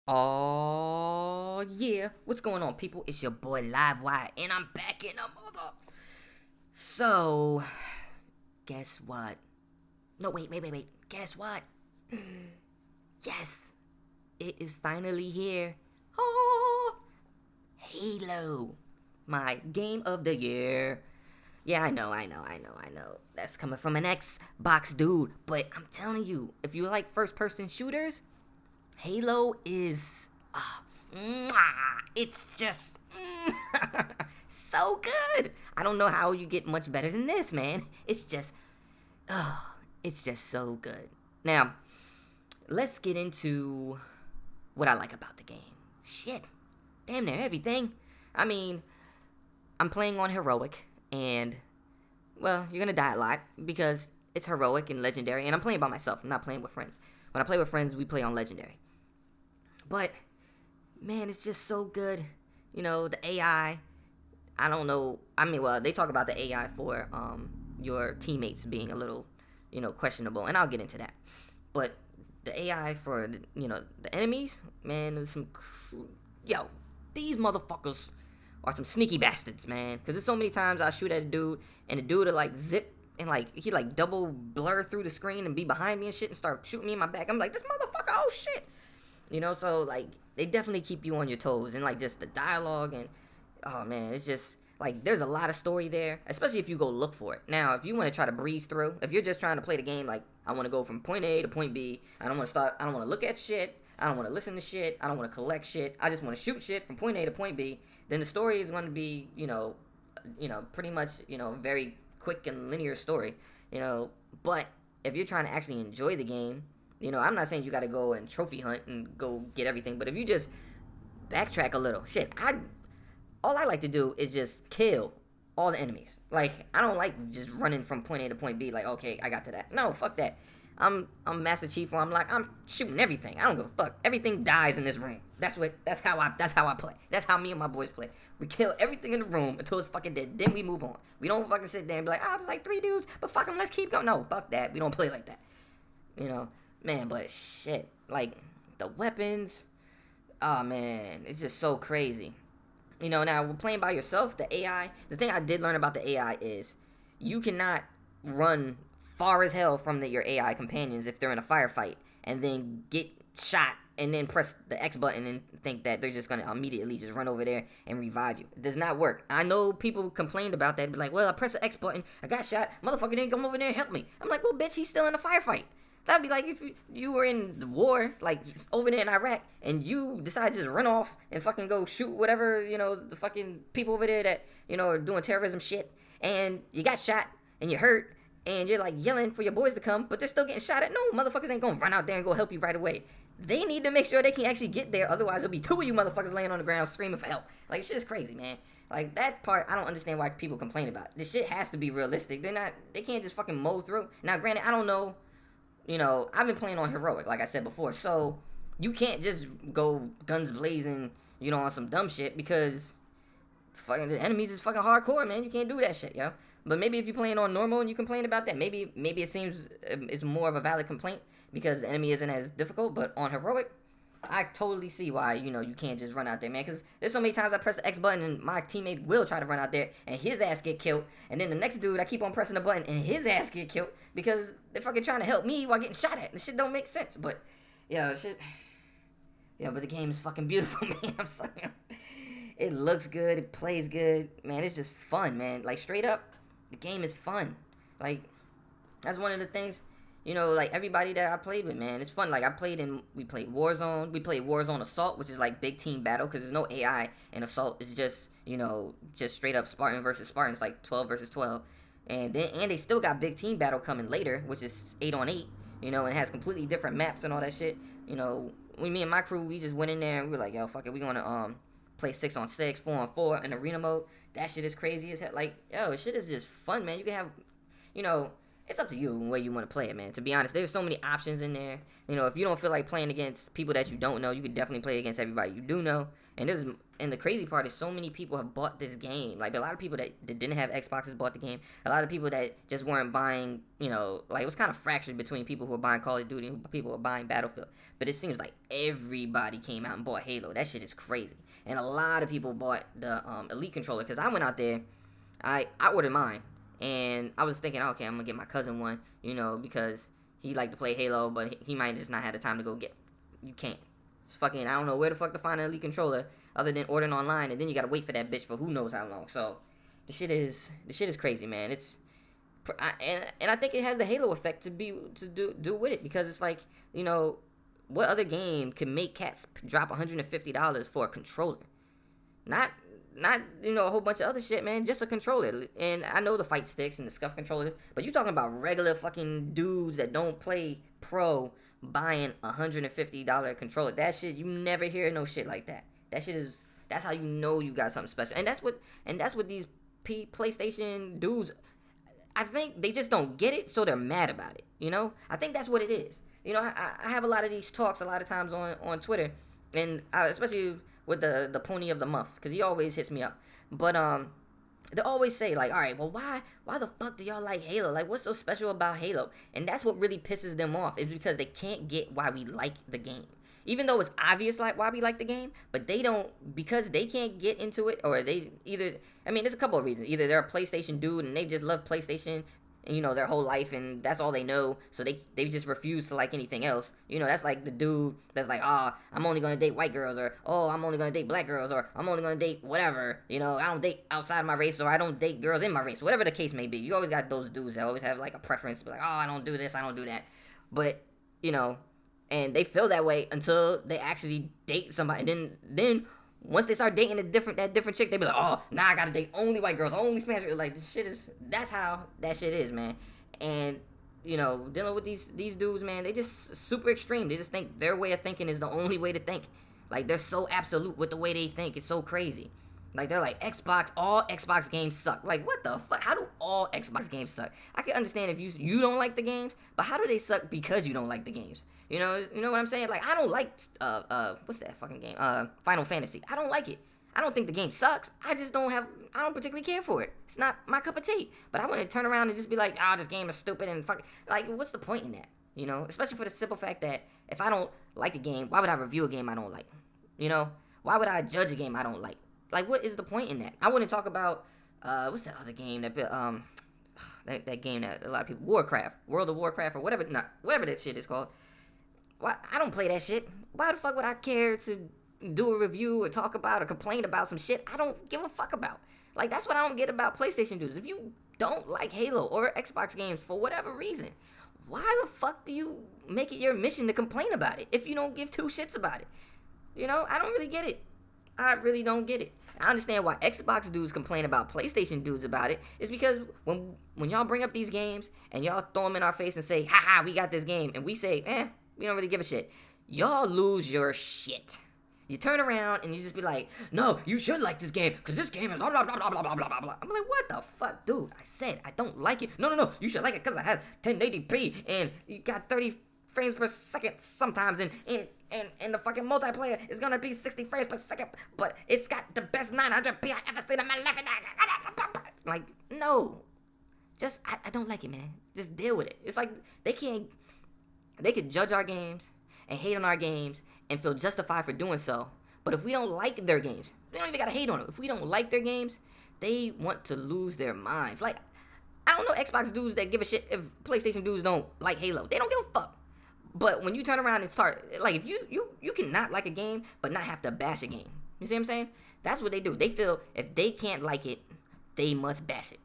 Oh yeah, what's going on, people? It's your boy Livewire, and I'm back in the mother. So, guess what? No, wait. Guess what? Yes, it is finally here. Oh, Halo, my game of the year. Yeah, I know. That's coming from an Xbox dude, but I'm telling you, if you like first-person shooters, Halo is, it's just so good. I don't know how you get much better than this, man. It's just so good. Now, let's get into what I like about the game. Shit, damn near everything. I mean, I'm playing on heroic, and well, you're gonna die a lot because it's heroic and legendary, and I'm playing by myself. I'm not playing with friends. When I play with friends, we play on legendary. But man, it's just so good. The AI. I don't know. I mean, well, they talk about the AI for your teammates being a little, questionable, and I'll get into that. But the AI for the enemies, man, there's yo, these motherfuckers are some sneaky bastards, man. Because there's so many times I shoot at a dude, and the dude will like zip and like he like double blur through the screen and be behind me and shit and start shooting me in my back. I'm like, this motherfucker, oh shit. So like they definitely keep you on your toes, and like just the dialogue, and oh man, it's just like there's a lot of story there, especially if you go look for it. Now, if you want to try to breeze through, if you're just trying to play the game like I want to go from point A to point B, I don't want to look at shit, I don't want to listen to shit, I don't want to collect shit, I just want to shoot shit from point A to point B, then the story is going to be, pretty much, very quick and linear story, but if you're trying to actually enjoy the game, I'm not saying you got to go and trophy hunt and go get everything, but if you just backtrack a little, all I like to do is just kill all the enemies. Like, I don't like just running from point A to point B, like, okay, I got to that. No, fuck that. I'm Master Chief, or I'm shooting everything. I don't give a fuck. Everything dies in this room. That's how I play. That's how me and my boys play. We kill everything in the room until it's fucking dead. Then we move on. We don't fucking sit there and be like, there's like 3 dudes, but fuck them, let's keep going. No, fuck that. We don't play like that. Man, but shit, like the weapons, oh man, it's just so crazy. Now we're playing by yourself, the AI, the thing I did learn about the AI is you cannot run far as hell from your AI companions if they're in a firefight and then get shot and then press the X button and think that they're just gonna immediately just run over there and revive you. It does not work. I know people complained about that, be like, well, I pressed the X button, I got shot, motherfucker didn't come over there and help me. I'm like, well, bitch, he's still in a firefight. That'd be like if you were in the war, like over there in Iraq, and you decide to just run off and fucking go shoot whatever, the fucking people over there that, are doing terrorism shit, and you got shot, and you're hurt, and you're like yelling for your boys to come, but they're still getting shot at. No, motherfuckers ain't gonna run out there and go help you right away. They need to make sure they can actually get there, otherwise there'll be 2 of you motherfuckers laying on the ground screaming for help. Like, shit is crazy, man. Like, that part, I don't understand why people complain about. This shit has to be realistic. They can't just fucking mow through. Now, granted, I don't know. I've been playing on heroic, like I said before, so you can't just go guns blazing, on some dumb shit, because fucking the enemies is fucking hardcore, man. You can't do that shit, yo. But maybe if you're playing on normal and you complain about that, maybe it seems it's more of a valid complaint because the enemy isn't as difficult. But on heroic, I totally see why, you can't just run out there, man. Because there's so many times I press the X button and my teammate will try to run out there and his ass get killed. And then the next dude, I keep on pressing the button and his ass get killed because they're fucking trying to help me while getting shot at. This shit don't make sense. But, but the game is fucking beautiful, man. I'm sorry. It looks good. It plays good. Man, it's just fun, man. Like, straight up, the game is fun. Like, that's one of the things... like everybody that I played with, man, it's fun. Like we played Warzone. We played Warzone Assault, which is like big team battle because there's no AI in Assault. It's just, just straight up Spartan versus Spartans, like 12 versus 12. And they still got big team battle coming later, which is 8 on 8, and it has completely different maps and all that shit. Me and my crew, we just went in there and we were like, yo, fuck it, we gonna play 6 on 6, 4 on 4 in arena mode. That shit is crazy as hell. Like, yo, shit is just fun, man. You can have, it's up to you the way you want to play it, man. To be honest, there's so many options in there. If you don't feel like playing against people that you don't know, you could definitely play against everybody you do know. And and the crazy part is so many people have bought this game. Like, a lot of people that didn't have Xboxes bought the game. A lot of people that just weren't buying, like, it was kind of fractured between people who were buying Call of Duty and people who were buying Battlefield. But it seems like everybody came out and bought Halo. That shit is crazy. And a lot of people bought the Elite controller, because I went out there, I ordered mine, and I was thinking, okay, I'm going to get my cousin one, because he liked to play Halo, but he might just not have the time to go get. You can't. It's fucking, I don't know where the fuck to find an Elite controller other than ordering online, and then you gotta wait for that bitch for who knows how long. So the shit is crazy, man. And I think it has the Halo effect to do with it, because it's like, what other game can make cats drop $150 for a controller? Not a whole bunch of other shit, man. Just a controller. And I know the fight sticks and the scuff controllers, but you talking about regular fucking dudes that don't play pro buying $150 controller. That shit, you never hear no shit like that. That's how you know you got something special. And that's what these PlayStation dudes, I think they just don't get it, so they're mad about it. I think that's what it is. I have a lot of these talks a lot of times on Twitter, and especially with the pony of the month, because he always hits me up. But they always say, like, all right, well, why the fuck do y'all like Halo? Like, what's so special about Halo? And that's what really pisses them off, is because they can't get why we like the game. Even though it's obvious, like, why we like the game, but they don't, because they can't get into it, or they either, there's a couple of reasons. Either they're a PlayStation dude and they just love PlayStation, their whole life, and that's all they know, so they just refuse to like anything else. That's like the dude that's like, I'm only gonna date white girls, or, I'm only gonna date black girls, or I'm only gonna date whatever, I don't date outside my race, or I don't date girls in my race, whatever the case may be. You always got those dudes that always have, like, a preference, like, I don't do this, I don't do that, but, and they feel that way until they actually date somebody, and then once they start dating that different chick, they be like, now I gotta date only white girls, only Spanish girls. Like, that's how that shit is, man. And, dealing with these dudes, man, they just super extreme. They just think their way of thinking is the only way to think. Like, they're so absolute with the way they think. It's so crazy. Like, they're like, all Xbox games suck. Like, what the fuck? How do all Xbox games suck? I can understand if you don't like the games, but how do they suck because you don't like the games? You know what I'm saying? Like, I don't like, what's that fucking game? Final Fantasy. I don't like it. I don't think the game sucks. I don't particularly care for it. It's not my cup of tea. But I wouldn't turn around and just be like, this game is stupid and fuck. Like, what's the point in that? Especially for the simple fact that if I don't like a game, why would I review a game I don't like? Why would I judge a game I don't like? Like, what is the point in that? I wouldn't talk about, what's that other game that game that a lot of people, World of Warcraft, or whatever that shit is called. Why, I don't play that shit. Why the fuck would I care to do a review or talk about or complain about some shit I don't give a fuck about? Like, that's what I don't get about PlayStation dudes. If you don't like Halo or Xbox games for whatever reason, why the fuck do you make it your mission to complain about it if you don't give two shits about it? I don't really get it. I really don't get it. I understand why Xbox dudes complain about PlayStation dudes about it. It's because when y'all bring up these games and y'all throw them in our face and say, haha, we got this game, and we say, we don't really give a shit, y'all lose your shit. You turn around and you just be like, no, you should like this game, because this game is blah, blah, blah, blah, blah, blah, blah, blah. I'm like, what the fuck, dude? I said I don't like it. No, you should like it because it has 1080p, and you got 30 frames per second sometimes, and the fucking multiplayer is gonna be 60 frames per second, but it's got the best 900p I ever seen in my life. Like, no. Just, I don't like it, man. Just deal with it. It's like, they could judge our games and hate on our games and feel justified for doing so. But if we don't like their games, they don't even gotta hate on them. If we don't like their games, they want to lose their minds. Like, I don't know Xbox dudes that give a shit if PlayStation dudes don't like Halo. They don't give a fuck. But when you turn around and start, like, if you cannot like a game, but not have to bash a game. You see what I'm saying? That's what they do. They feel if they can't like it, they must bash it.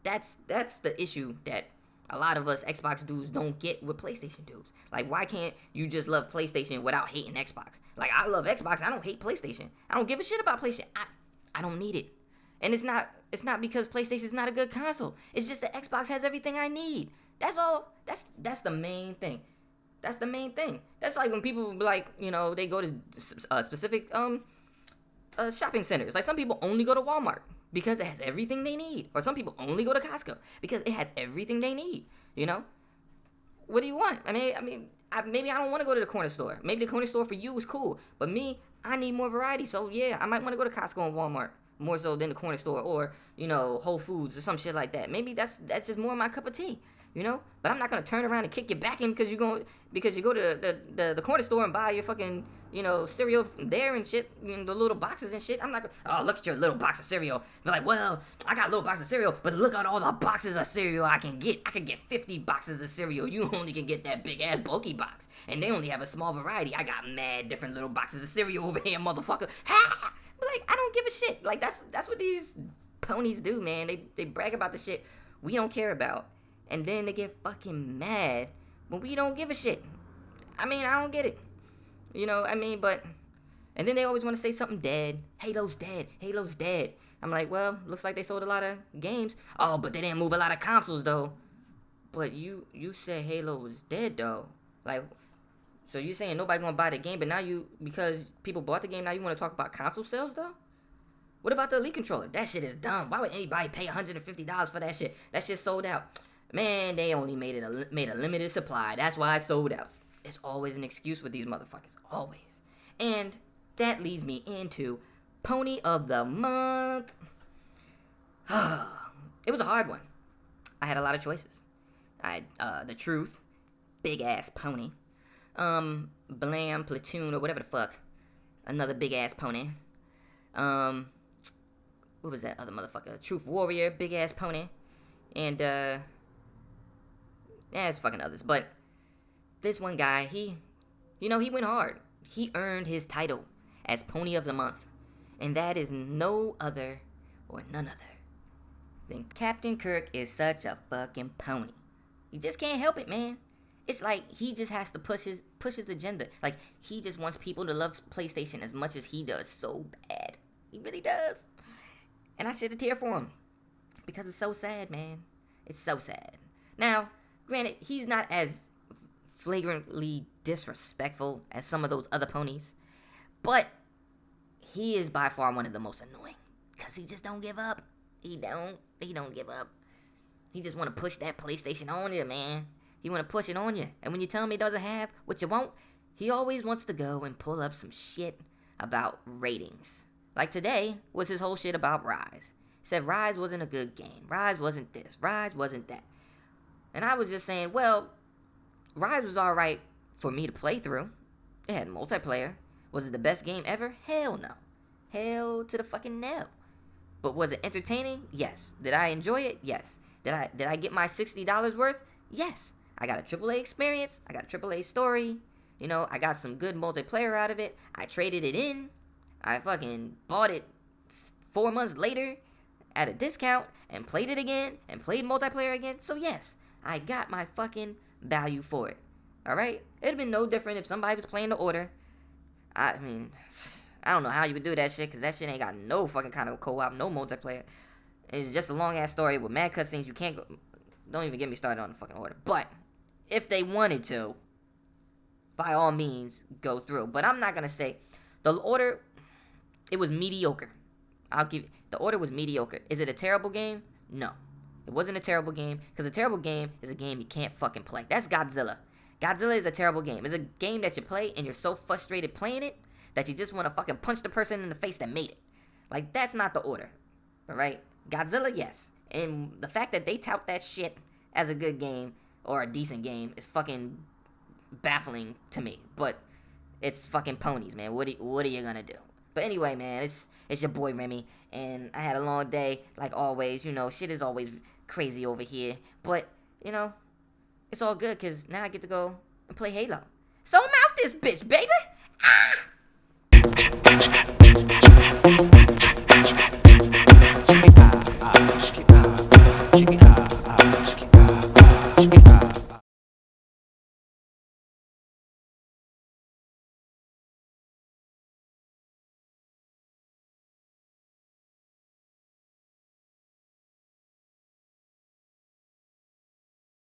That's the issue that a lot of us Xbox dudes don't get with PlayStation dudes. Like, why can't you just love PlayStation without hating Xbox? Like, I love Xbox. I don't hate PlayStation. I don't give a shit about PlayStation. I don't need it. And it's not because PlayStation's not a good console. It's just that Xbox has everything I need. That's all. That's the main thing. That's the main thing. That's like when people, like, they go to specific shopping centers. Like, some people only go to Walmart because it has everything they need. Or some people only go to Costco because it has everything they need. What do you want? Maybe I don't want to go to the corner store. Maybe the corner store for you is cool. But me, I need more variety. So yeah, I might want to go to Costco and Walmart more so than the corner store or Whole Foods or some shit like that. Maybe that's just more my cup of tea. But I'm not gonna turn around and kick your back in because you go to the corner store and buy your fucking cereal there and shit, the little boxes and shit. I'm not gonna, oh, look at your little box of cereal. Be like, well, I got a little box of cereal, but look at all the boxes of cereal I can get. I can get 50 boxes of cereal. You only can get that big ass bulky box, and they only have a small variety. I got mad different little boxes of cereal over here, motherfucker. Ha! But like, I don't give a shit. Like that's what these ponies do, man. They brag about the shit we don't care about. And then they get fucking mad when we don't give a shit. I mean, I don't get it. But... And then they always want to say something dead. Halo's dead. Halo's dead. I'm like, well, looks like they sold a lot of games. Oh, but they didn't move a lot of consoles, though. But you said Halo was dead, though. Like, so you saying nobody gonna buy the game, but now because people bought the game, now you want to talk about console sales, though? What about the Elite controller? That shit is dumb. Why would anybody pay $150 for that shit? That shit sold out. Man, they only made a limited supply. That's why it sold out. It's always an excuse with these motherfuckers. Always. And that leads me into Pony of the Month. It was a hard one. I had a lot of choices. I had The Truth, big ass pony. Blam, Platoon, or whatever the fuck. Another big ass pony. What was that other motherfucker? Truth Warrior, big ass pony. And it's fucking others. But this one guy, he went hard. He earned his title as Pony of the Month. And that is no other or none other than Captain Kirk is such a fucking pony. He just can't help it, man. It's like he just has to push his agenda. Like, he just wants people to love PlayStation as much as he does so bad. He really does. And I shed a tear for him. Because it's so sad, man. It's so sad. Now, granted, he's not as flagrantly disrespectful as some of those other ponies. But he is by far one of the most annoying. Because he just don't give up. He don't give up. He just want to push that PlayStation on you, man. He want to push it on you. And when you tell him he doesn't have what you want, he always wants to go and pull up some shit about ratings. Like today was his whole shit about Rise. Said Rise wasn't a good game. Rise wasn't this. Rise wasn't that. And I was just saying, well, Rise was alright for me to play through. It had multiplayer. Was it the best game ever? Hell no. Hell to the fucking no. But was it entertaining? Yes. Did I enjoy it? Yes. Did I get my $60 worth? Yes. I got a AAA experience. I got a AAA story. I got some good multiplayer out of it. I traded it in. I fucking bought it 4 months later at a discount and played it again and played multiplayer again. So yes, I got my fucking value for it. Alright? It'd have been no different if somebody was playing the Order. I mean, I don't know how you would do that shit, because that shit ain't got no fucking kind of co-op, no multiplayer. It's just a long-ass story with mad cutscenes. You can't go... Don't even get me started on the fucking Order. But, if they wanted to, by all means, go through. But I'm not going to say... The Order, it was mediocre. The Order was mediocre. Is it a terrible game? No. It wasn't a terrible game, because a terrible game is a game you can't fucking play. That's Godzilla. Godzilla is a terrible game. It's a game that you play, and you're so frustrated playing it, that you just want to fucking punch the person in the face that made it. Like, that's not the Order. Alright? Godzilla, yes. And the fact that they tout that shit as a good game, or a decent game, is fucking baffling to me. But it's fucking ponies, man. What are you gonna do? But anyway, man, it's your boy Remy, and I had a long day, like always. Shit is always crazy over here. But, it's all good, because now I get to go and play Halo. So I'm out this bitch, baby! Ah!